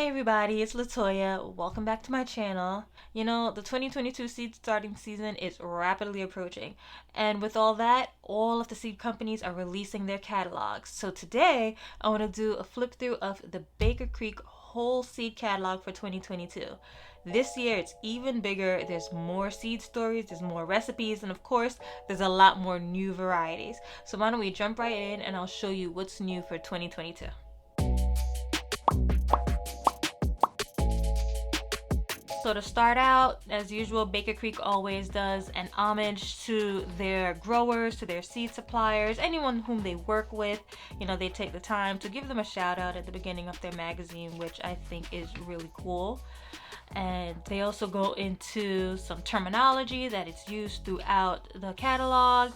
Hey everybody, it's Latoya. Welcome back to my channel. You know, the 2022 seed starting season is rapidly approaching. And with all that, all of the seed companies are releasing their catalogs. So today, I want to do a flip through of the Baker Creek whole seed catalog for 2022. This year, it's even bigger. There's more seed stories, there's more recipes, and of course, there's a lot more new varieties. So why don't we jump right in and I'll show you what's new for 2022. So to start out, as usual, Baker Creek always does an homage to their growers, to their seed suppliers, anyone whom they work with. You know, they take the time to give them a shout out at the beginning of their magazine, which I think is really cool. And they also go into some terminology that is used throughout the catalog.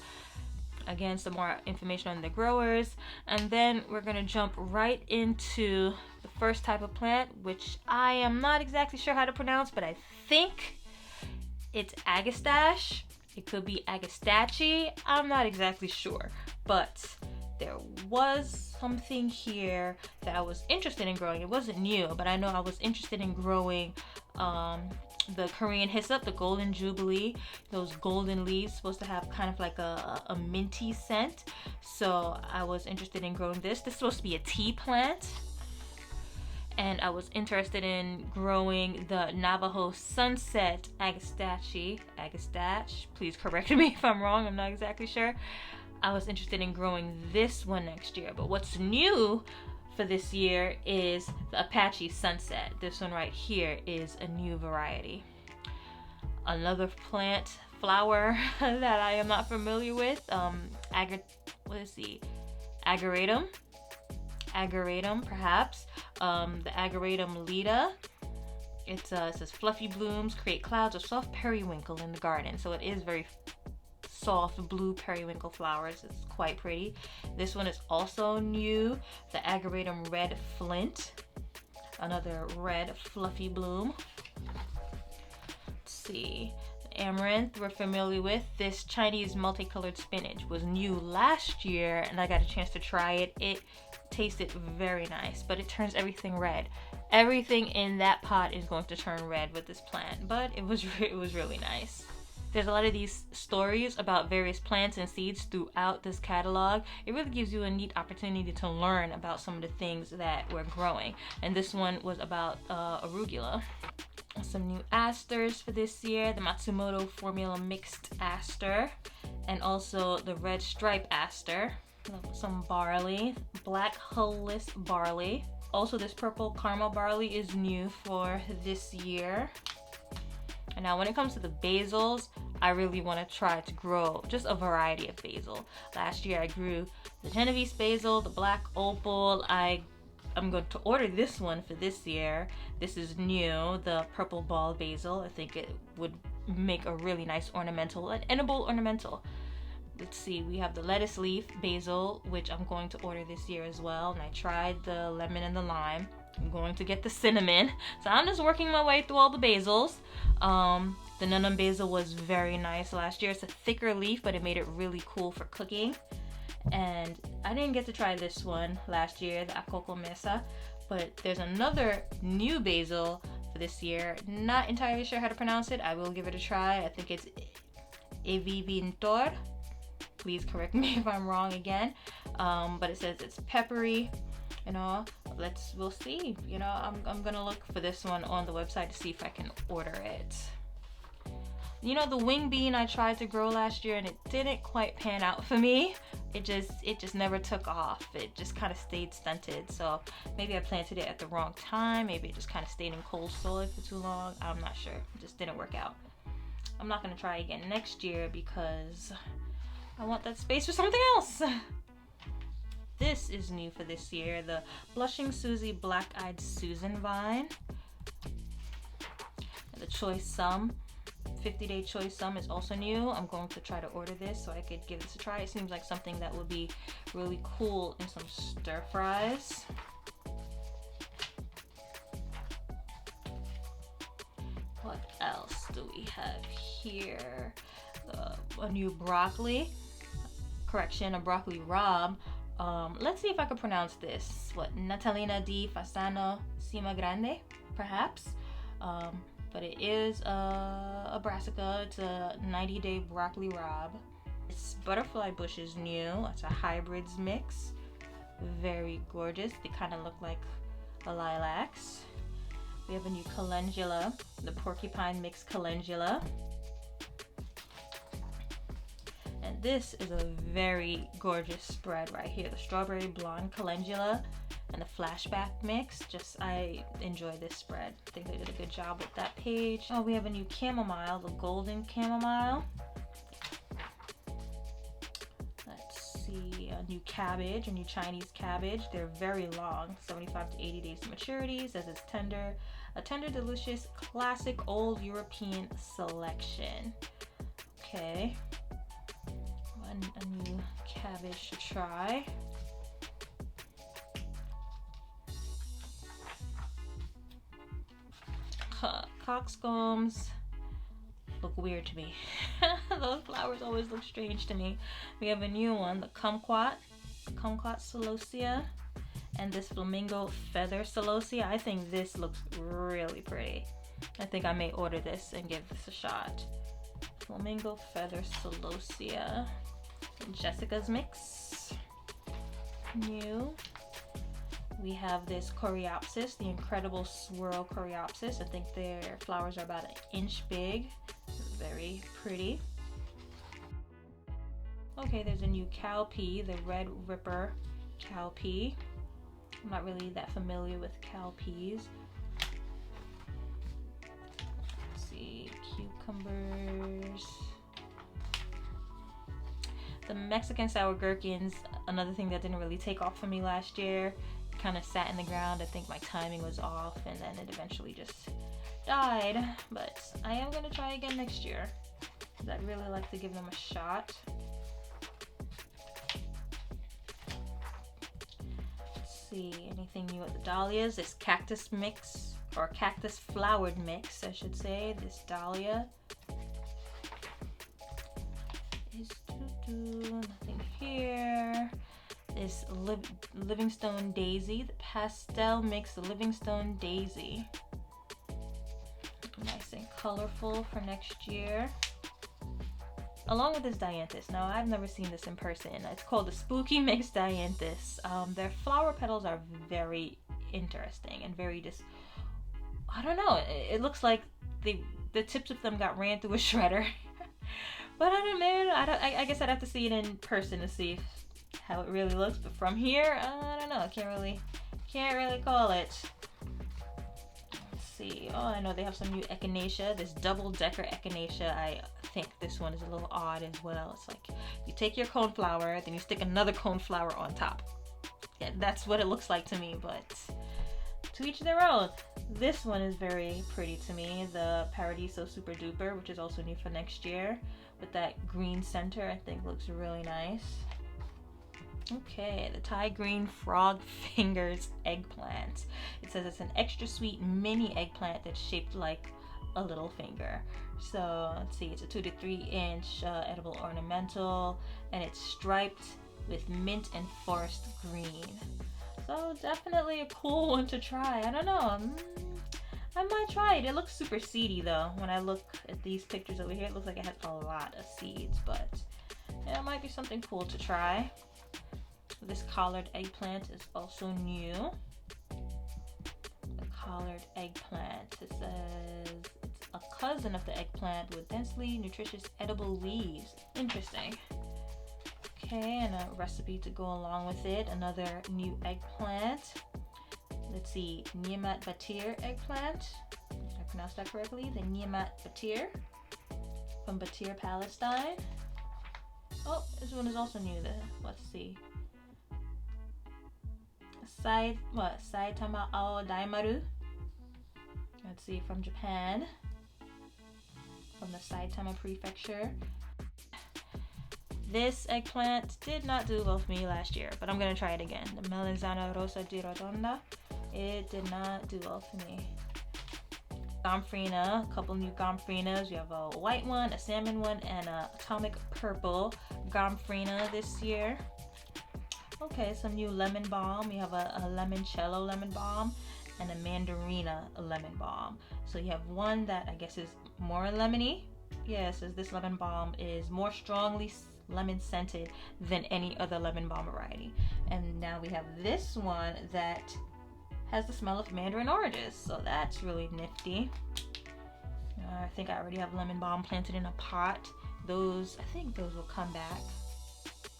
Again, some more information on the growers. And then we're going to jump right into the first type of plant, which I am not exactly sure how to pronounce, but I think it's agastache. It could be agastache. I'm not exactly sure, but there was something here that I was interested in growing. It wasn't new, but I know I was interested in growing the Korean hyssop, the golden jubilee. Those golden leaves supposed to have kind of like a minty scent. So I was interested in growing this. This is supposed to be a tea plant. And I was interested in growing the Navajo sunset agastache. Please correct me if I'm wrong. I'm not exactly sure. I was interested in growing this one next year. But what's new for this year is the Apache Sunset. This one right here is a new variety. Another plant flower that I am not familiar with, ageratum perhaps. The ageratum leda. It says fluffy blooms create clouds of soft periwinkle in the garden. So it is very soft blue periwinkle flowers. It's quite pretty. This one is also new, the ageratum red flint, another red fluffy bloom. Let's see, the amaranth we're familiar with. This Chinese multicolored spinach was new last year and I got a chance to try it. It tasted very nice, but it turns everything red. Everything in that pot is going to turn red with this plant, but it was really nice. There's a lot of these stories about various plants and seeds throughout this catalog. It really gives you a neat opportunity to learn about some of the things that we're growing. And this one was about arugula. Some new asters for this year, the Matsumoto Formula Mixed Aster, and also the Red Stripe Aster. Some barley, black hullless barley. Also, this purple caramel barley is new for this year. And now when it comes to the basils, I really want to try to grow just a variety of basil. Last year I grew the Genovese basil, the black opal. I'm going to order this one for this year. This is new, the purple ball basil. I think it would make a really nice ornamental, an edible ornamental. Let's see, we have the lettuce leaf basil, which I'm going to order this year as well. And I tried the lemon and the lime. I'm going to get the cinnamon. So I'm just working my way through all the basils. The Nunum basil was very nice last year. It's a thicker leaf, but it made it really cool for cooking. And I didn't get to try this one last year, the Akoko Mesa. But there's another new basil for this year. Not entirely sure how to pronounce it. I will give it a try. I think it's Evivintor. Please correct me if I'm wrong again. But it says it's peppery. You know, we'll see. You know, I'm gonna look for this one on the website to see if I can order it. You know, the wing bean I tried to grow last year and it didn't quite pan out for me. It just never took off. It just kind of stayed stunted. So maybe I planted it at the wrong time. Maybe it just kind of stayed in cold soil for too long. I'm not sure. It just didn't work out. I'm not gonna try again next year because I want that space for something else. This is new for this year, the Blushing Susie Black-Eyed Susan vine. The Choice Sum, 50-day Choice Sum is also new. I'm going to try to order this so I could give this a try. It seems like something that would be really cool in some stir fries. What else do we have here? A new broccoli. Correction, a broccoli rabe. Let's see if I can pronounce this. Natalina di Fasano Cima Grande, perhaps. But it is a brassica. It's a 90-day broccoli rabe. This butterfly bush is new. It's a hybrids mix. Very gorgeous. They kind of look like a lilacs. We have a new calendula, the porcupine mix calendula. And this is a very gorgeous spread right here. The strawberry blonde calendula and the flashback mix. I enjoy this spread. I think they did a good job with that page. Oh, we have a new chamomile, the golden chamomile. Let's see, a new cabbage, a new Chinese cabbage. They're very long, 75 to 80 days to maturity. Says it's tender, a tender, delicious, classic old European selection. Okay, a new cabbage to try. Coxcombs look weird to me. Those flowers always look strange to me. We have a new one, the kumquat celosia, and this flamingo feather celosia. I think this looks really pretty. I think I may order this and give this a shot. Flamingo feather celosia. Jessica's mix. New. We have this coreopsis, the incredible swirl coreopsis. I think their flowers are about 1 inch big. Very pretty. Okay, there's a new cowpea, the red ripper cowpea. I'm not really that familiar with cowpeas. Let's see, cucumbers. The Mexican sour gherkins, another thing that didn't really take off for me last year. Kind of sat in the ground. I think my timing was off and then it eventually just died, but I am going to try again next year. I'd really like to give them a shot. Let's see, anything new at the dahlias? This cactus mix, or cactus flowered mix I should say. This dahlia is nothing here. This Livingstone Daisy, the pastel mix Livingstone Daisy. Nice and colorful for next year. Along with this dianthus. Now, I've never seen this in person. It's called the Spooky Mix Dianthus. Their flower petals are very interesting and very just, I don't know, it looks like the tips of them got ran through a shredder. But I guess I'd have to see it in person to see how it really looks, but from here, I don't know. I can't really call it. Let's see. Oh, I know they have some new echinacea. This double-decker echinacea. I think this one is a little odd as well. It's like you take your coneflower, then you stick another coneflower on top. Yeah, that's what it looks like to me, but to each their own. This one is very pretty to me. The Paradiso Super Duper, which is also new for next year, with that green center, I think looks really nice. Okay, the Thai Green Frog Fingers eggplant. It says it's an extra sweet mini eggplant that's shaped like a little finger. So let's see, it's a 2 to 3 inch edible ornamental, and it's striped with mint and forest green. So definitely a cool one to try. I don't know. I might try it. It looks super seedy though. When I look at these pictures over here, it looks like it has a lot of seeds, but yeah, it might be something cool to try. This collared eggplant is also new. The collared eggplant. It says it's a cousin of the eggplant with densely nutritious edible leaves. Interesting. Okay, and a recipe to go along with it. Another new eggplant. Let's see, Niamat Batir eggplant. Did I pronounce that correctly? The Niamat Batir from Batir, Palestine. Oh, this one is also new. Let's see. Saitama Ao Daimaru. Let's see, from Japan. From the Saitama Prefecture. This eggplant did not do well for me last year, but I'm gonna try it again. The Melanzana Rosa di Rotonda. It did not do well for me. Gomphrena, a couple new Gomphrenas. We have a white one, a salmon one, and a atomic purple Gomphreena this year. Okay, some new lemon balm. We have a limoncello lemon balm. and a mandarina lemon balm. So you have one that I guess is more lemony. Yeah, it says this lemon balm is more strongly lemon scented than any other lemon balm variety. And now we have this one that has the smell of mandarin oranges, so that's really nifty. I think I already have lemon balm planted in a pot. Those, I think those will come back.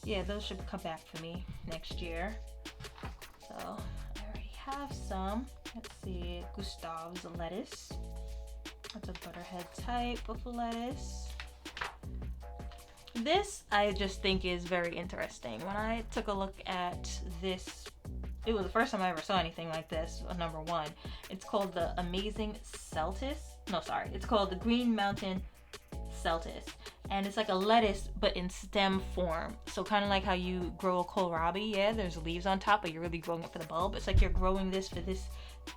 Yeah, those should come back for me next year. So I already have some. Let's see, Gustav's lettuce. That's a butterhead type of lettuce. This I just think is very interesting. When I took a look at this, it was the first time I ever saw anything like this, number one. It's called the Amazing Celtis. No, sorry. It's called the Green Mountain Celtis. And it's like a lettuce, but in stem form. So kind of like how you grow a kohlrabi. Yeah, there's leaves on top, but you're really growing it for the bulb. It's like you're growing this for this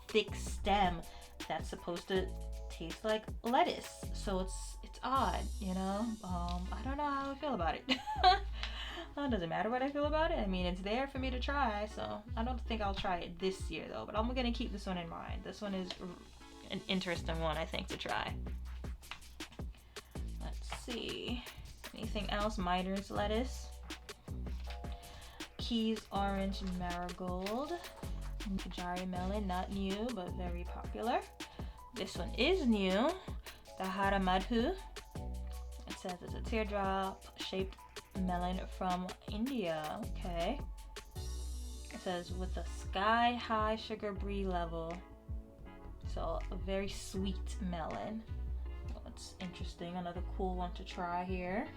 thick stem that's supposed to taste like lettuce. So it's odd, you know. I don't know how I feel about it. It doesn't matter what I feel about it. I mean, it's there for me to try, so I don't think I'll try it this year though, but I'm gonna keep this one in mind. This one is an interesting one, I think, to try. Let's see, anything else? Miner's lettuce, Keys orange marigold, Kajari melon, not new but very popular. This one is new, the Hara Madhu. It says it's a teardrop shaped melon from India. Okay. It says with a sky high sugar brie level. So a very sweet melon. That's interesting. Another cool one to try here.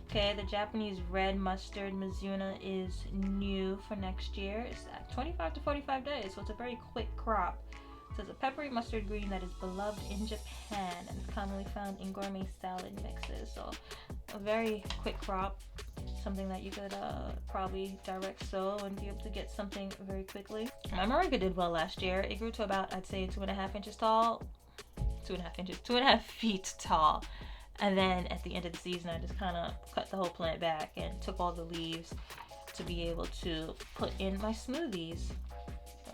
Okay, the Japanese red mustard Mizuna is new for next year. It's at 25 to 45 days, so it's a very quick crop. It says a peppery mustard green that is beloved in Japan and is commonly found in gourmet salad mixes. So a very quick crop, something that you could probably direct sow and be able to get something very quickly. My moringa did well last year. It grew to about, I'd say, 2.5 inches tall. 2.5 inches, 2.5 feet tall. And then at the end of the season, I just kind of cut the whole plant back and took all the leaves to be able to put in my smoothies.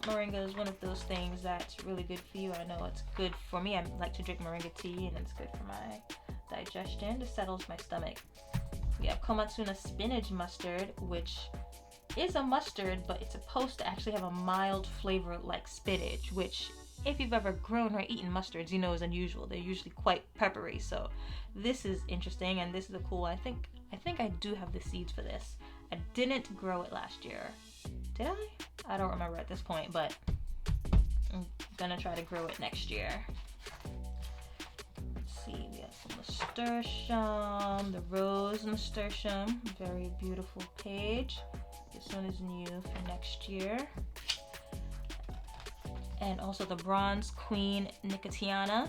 Moringa is one of those things that's really good for you. I know it's good for me. I like to drink moringa tea, and it's good for my digestion. It settles my stomach. We have Komatsuna spinach mustard, which is a mustard, but it's supposed to actually have a mild flavor like spinach, which if you've ever grown or eaten mustards, you know is unusual. They're usually quite peppery. So this is interesting, and this is a cool. I think I do have the seeds for this. I didn't grow it last year. Did I? I don't remember at this point, but I'm gonna try to grow it next year. Let's see, we have some nasturtium, the rose nasturtium, very beautiful page. This one is new for next year. And also the bronze queen nicotiana,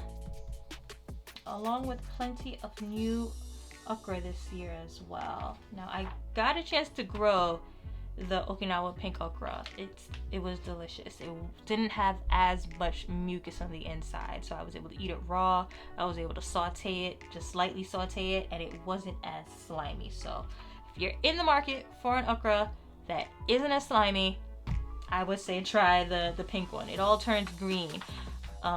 along with plenty of new okra this year as well. Now I got a chance to grow the Okinawa pink okra. It was delicious. It didn't have as much mucus on the inside, so I was able to eat it raw. I was able to saute it, just slightly saute it, and it wasn't as slimy. So if you're in the market for an okra that isn't as slimy, I would say try the pink one. It all turns green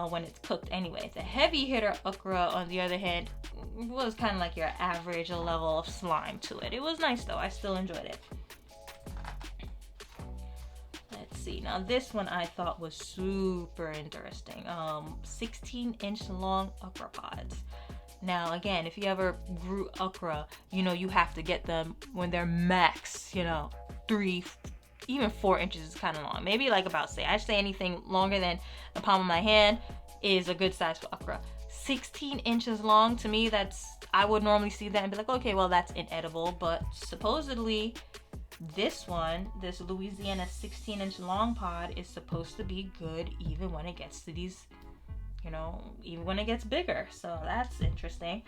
when it's cooked anyway. The heavy hitter okra, on the other hand, was kind of like your average level of slime to it. It was nice though. I still enjoyed it. Let's see. Now this one I thought was super interesting. 16-inch long okra pods. Now again, if you ever grew okra, you know you have to get them when they're max, 3, even 4 inches is kind of long. Maybe like about, I'd say anything longer than the palm of my hand is a good size for okra. 16 inches long, to me, I would normally see that and be like, okay, well, that's inedible. But supposedly this Louisiana 16-inch long pod is supposed to be good even when it gets to these, even when it gets bigger. So that's interesting.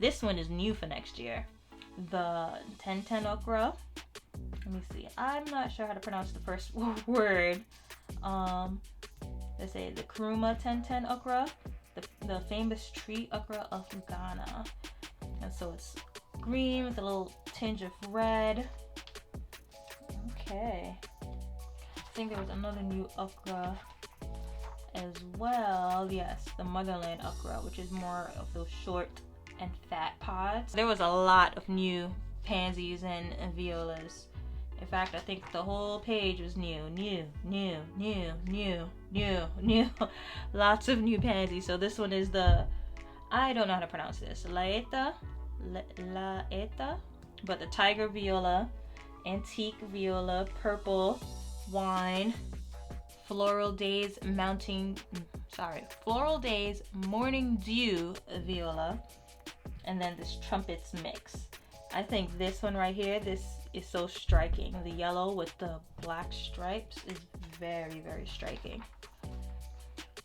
This one is new for next year. The 1010 okra. Let me see. I'm not sure how to pronounce the first word. Let's say the Kuruma 1010 okra, the famous tree okra of Ghana. And so it's green with a little tinge of red. Okay. think there was another new okra as well. Yes, the motherland okra, which is more of those short and fat pods. There was a lot of new pansies and violas. In fact, I think the whole page was new. Lots of new pansies. So this one is the, I don't know how to pronounce this, Laeta, but the tiger viola, antique viola, purple, wine, Floral Days Morning Dew viola, and then this trumpets mix. I think this one right here, this is so striking. The yellow with the black stripes is very, very striking.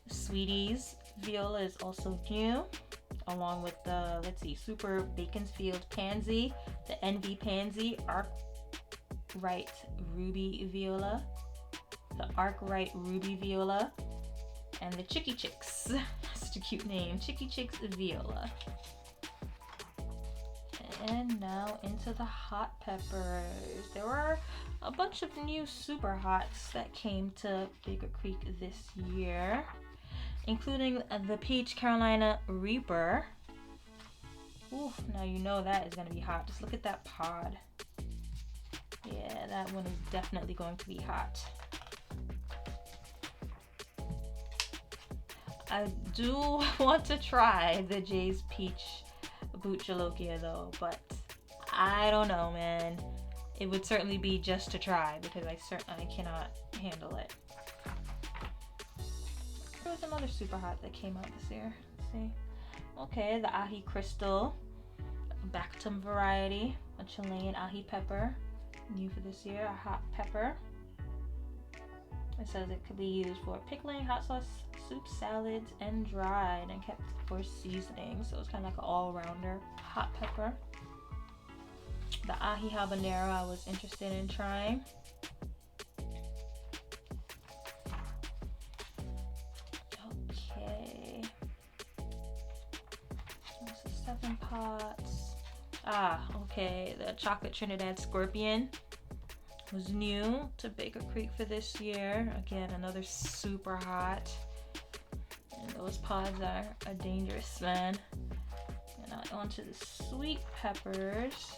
Sweeties viola is also new, along with the, let's see, Super Beaconsfield Pansy, the Envy Pansy, Arkwright Ruby viola, the Arkwright Ruby viola, and the Chicky Chicks. That's a cute name, Chicky Chicks viola. And now into the hot peppers. There were a bunch of new super hots that came to Baker Creek this year, including the Peach Carolina Reaper. Ooh, now you know that is going to be hot. Just look at that pod. Yeah, that one is definitely going to be hot. I do want to try the Jay's Peach Boot Jalokia though, but I don't know, man. It would certainly be just to try because I cannot handle it. There was another super hot that came out this year. Let's see. Okay, the Ahi Crystal, Bactum variety, a Chilean ahi pepper, new for this year, a hot pepper. It says it could be used for pickling, hot sauce, soup, salads, and dried, and kept for seasoning. So it's kind of like an all-rounder hot pepper. The ahi habanero I was interested in trying. Okay. So 7 pots. Okay. The chocolate Trinidad Scorpion was new to Baker Creek for this year. Again, another super hot. And those pods are dangerous, man. And now onto the sweet peppers.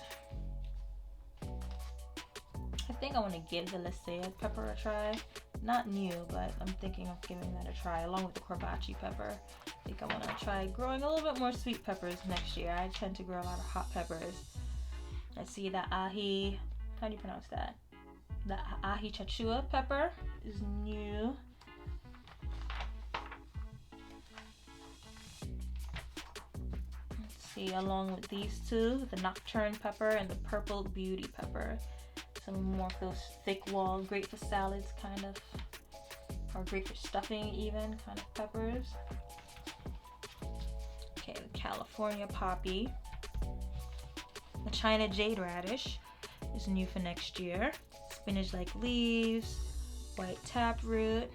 I think I want to give the Lycia pepper a try. Not new, but I'm thinking of giving that a try along with the Corbaci pepper. I think I want to try growing a little bit more sweet peppers next year. I tend to grow a lot of hot peppers. Let's see, the ahi, how do you pronounce that? The ahi chachua pepper is new. Let's see, along with these two, the nocturne pepper and the purple beauty pepper. Some more of those thick wall, great for salads kind of, or great for stuffing even kind of peppers. Okay, the California poppy. The China jade radish is new for next year. Spinach like leaves, white taproot,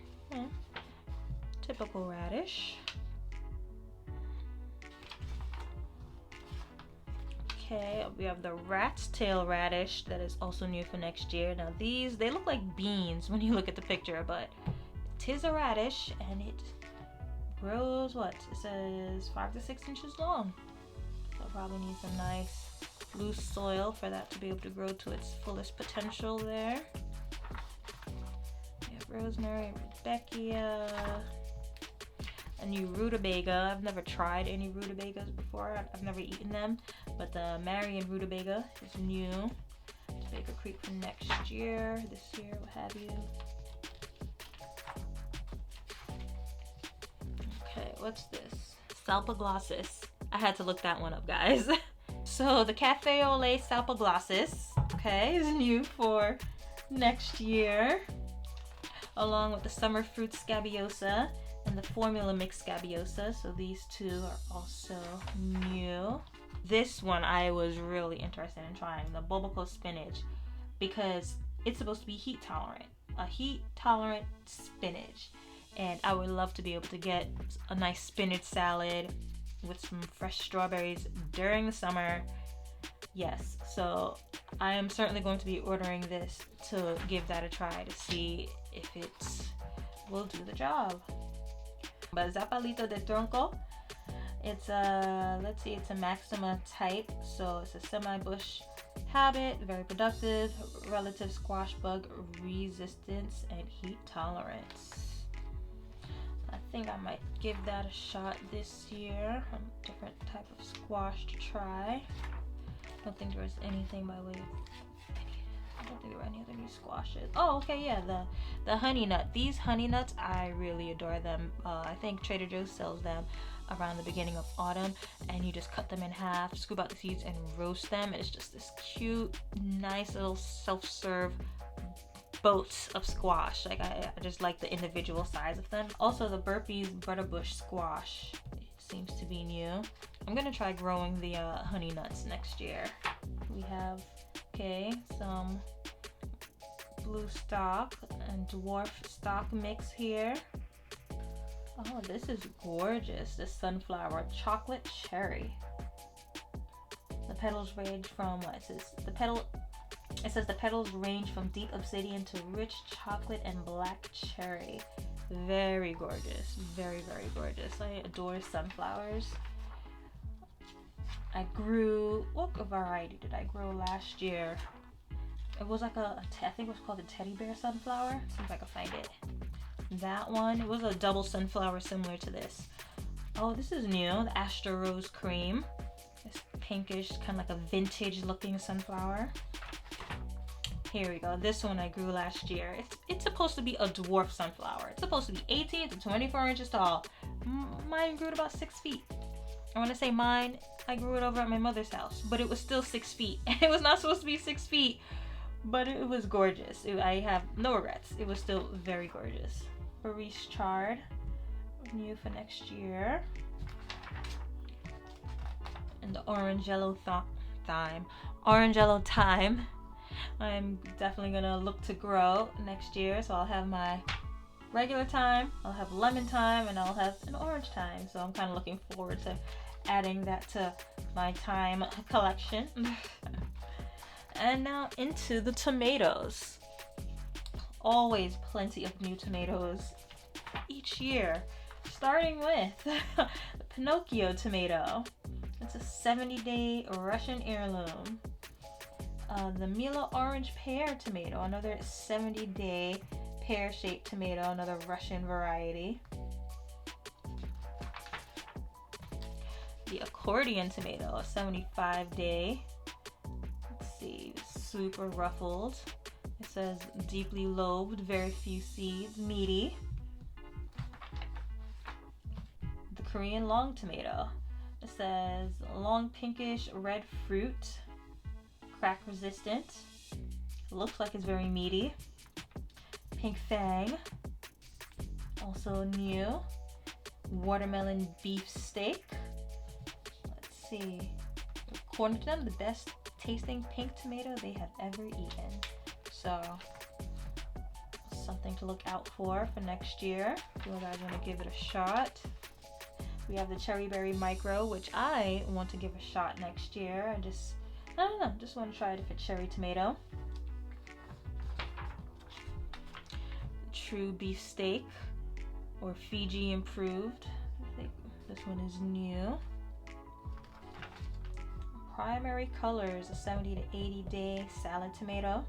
typical radish. Okay, we have the rat's tail radish that is also new for next year. Now these, they look like beans when you look at the picture, but it is a radish and it grows, what? It says 5 to 6 inches long. So probably need some nice loose soil for that to be able to grow to its fullest potential there. We have rosemary, rudbeckia, a new rutabaga. I've never tried any rutabagas before. I've never eaten them, but the Marion rutabaga is new to Baker Creek for next year, this year, what have you. Okay, what's this? Salpoglossus. I had to look that one up, guys. So the Cafe Ole Salpoglossus, okay, is new for next year, along with the Summer Fruit Scabiosa and the Formula Mix Scabiosa. So these two are also new. This one I was really interested in trying, the Bulbaco spinach, because it's supposed to be heat tolerant. A heat tolerant spinach. And I would love to be able to get a nice spinach salad with some fresh strawberries during the summer. So I am certainly going to be ordering this to give that a try to see if it will do the job. But Zapalito de Tronco, it's a, let's see, it's a maxima type, so it's a semi-bush habit, very productive, relative squash bug resistance, and heat tolerance. I think I might give that a shot this year. A different type of squash to try. I don't think there was anything by way of I don't think there were any other new squashes. Oh, okay, yeah, the honey nut. These honey nuts, I really adore them. I think Trader Joe's sells them around the beginning of autumn, and you just cut them in half, scoop out the seeds, and roast them. And it's just this cute, nice little self-serve boats of squash. Like I just like the individual size of them. Also, the Burpee's Butterbush squash, it seems to be new. I'm gonna try growing the honey nuts next year. We have, okay, some blue stock and dwarf stock mix here. Oh, this is gorgeous. This sunflower chocolate cherry. The petals range from what it says. It says the petals range from deep obsidian to rich chocolate and black cherry. Very gorgeous. Very, very gorgeous. I adore sunflowers. I grew, what variety did I grow last year? It was like I think it was called a teddy bear sunflower. See if I can find it. That one, it was a double sunflower similar to this. Oh, this is new, the Astra Rose Cream. This pinkish, kind of like a vintage looking sunflower. Here we go, this one I grew last year. It's supposed to be a dwarf sunflower. It's supposed to be 18 to 24 inches tall. Mine grew at about 6 feet. I want to say mine, I grew it over at my mother's house, but it was still 6 feet. It was not supposed to be 6 feet, but it was gorgeous. I have no regrets. It was still very gorgeous. Bariche chard, new for next year. And the orange yellow thyme. Orange yellow thyme. I'm definitely gonna look to grow next year. So I'll have my regular thyme, I'll have lemon thyme, and I'll have an orange thyme. So I'm kind of looking forward to adding that to my thyme collection. And now into the tomatoes. Always plenty of new tomatoes each year, starting with the Pinocchio tomato. It's a 70-day Russian heirloom. The Mila orange pear tomato, another 70-day pear-shaped tomato, another Russian variety. The accordion tomato, a 75-day. Let's see, super ruffled. It says deeply lobed, very few seeds, meaty. The Korean long tomato. It says long pinkish red fruit, crack resistant. Looks like it's very meaty. Pink fang, also new. Watermelon beef steak. Let's see. According to them, the best tasting pink tomato they have ever eaten. So, something to look out for next year. If you guys want to give it a shot. We have the Cherry Berry Micro, which I want to give a shot next year. I don't know, just want to try it if it's cherry tomato. True beef steak, or Fiji improved. I think this one is new. Primary colors, a 70 to 80 day salad tomato.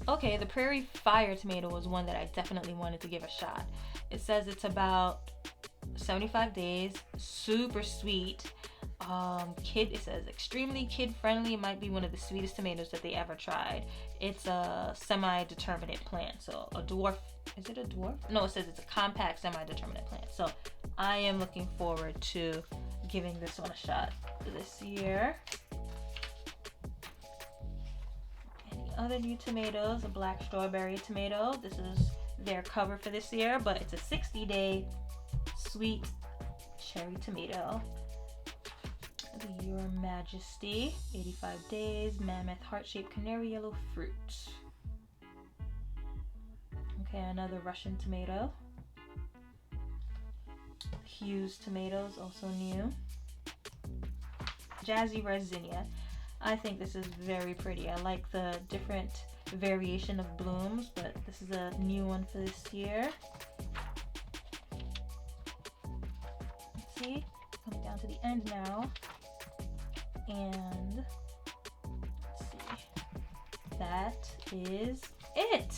Okay, the Prairie Fire tomato was one that I definitely wanted to give a shot. It says it's about 75 days, super sweet. It says extremely kid friendly. It might be one of the sweetest tomatoes that they ever tried. It's a semi-determinate plant, so a dwarf. Is it a dwarf? No, it says it's a compact semi-determinate plant. So I am looking forward to giving this one a shot this year. Any other new tomatoes? A black strawberry tomato. This is their cover for this year, but it's a 60-day sweet cherry tomato. The Your Majesty, 85 days, mammoth heart-shaped canary yellow fruit. Okay, another Russian tomato. Hughes tomatoes, also new. Jazzy Resinia. I think this is very pretty. I like the different variation of blooms, but this is a new one for this year. Let's see, coming down to the end now, and let's see, that is it.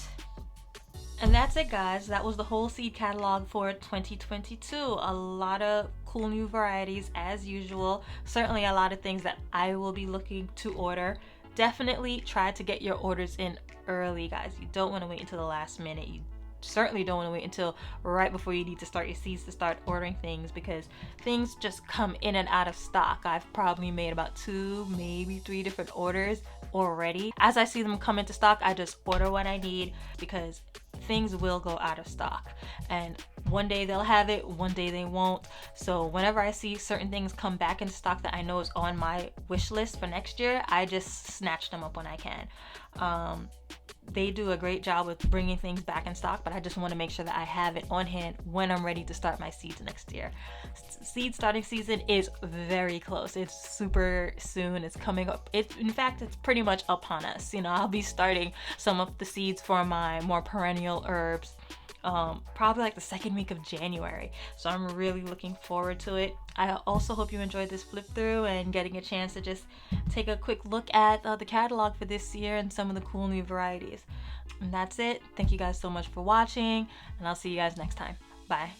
And that's it, guys. That was the whole seed catalog for 2022. A lot of cool new varieties as usual. Certainly a lot of things that I will be looking to order. Definitely try to get your orders in early, guys. You don't want to wait until the last minute. You certainly don't want to wait until right before you need to start your seeds to start ordering things, because things just come in and out of stock. I've probably made about 2, maybe 3 different orders already. As I see them come into stock, I just order what I need, because things will go out of stock, and one day they'll have it, one day they won't. So whenever I see certain things come back into stock that I know is on my wish list for next year, I just snatch them up when I can. They do a great job with bringing things back in stock, but I just want to make sure that I have it on hand when I'm ready to start my seeds next year. Seed starting season is very close. It's super soon. It's coming up. In fact, it's pretty much upon us. You know, I'll be starting some of the seeds for my more perennial herbs probably like the second week of January. So I'm really looking forward to it. I also hope you enjoyed this flip through and getting a chance to just take a quick look at the catalog for this year and some of the cool new varieties. And that's it. Thank you guys so much for watching, and I'll see you guys next time. Bye.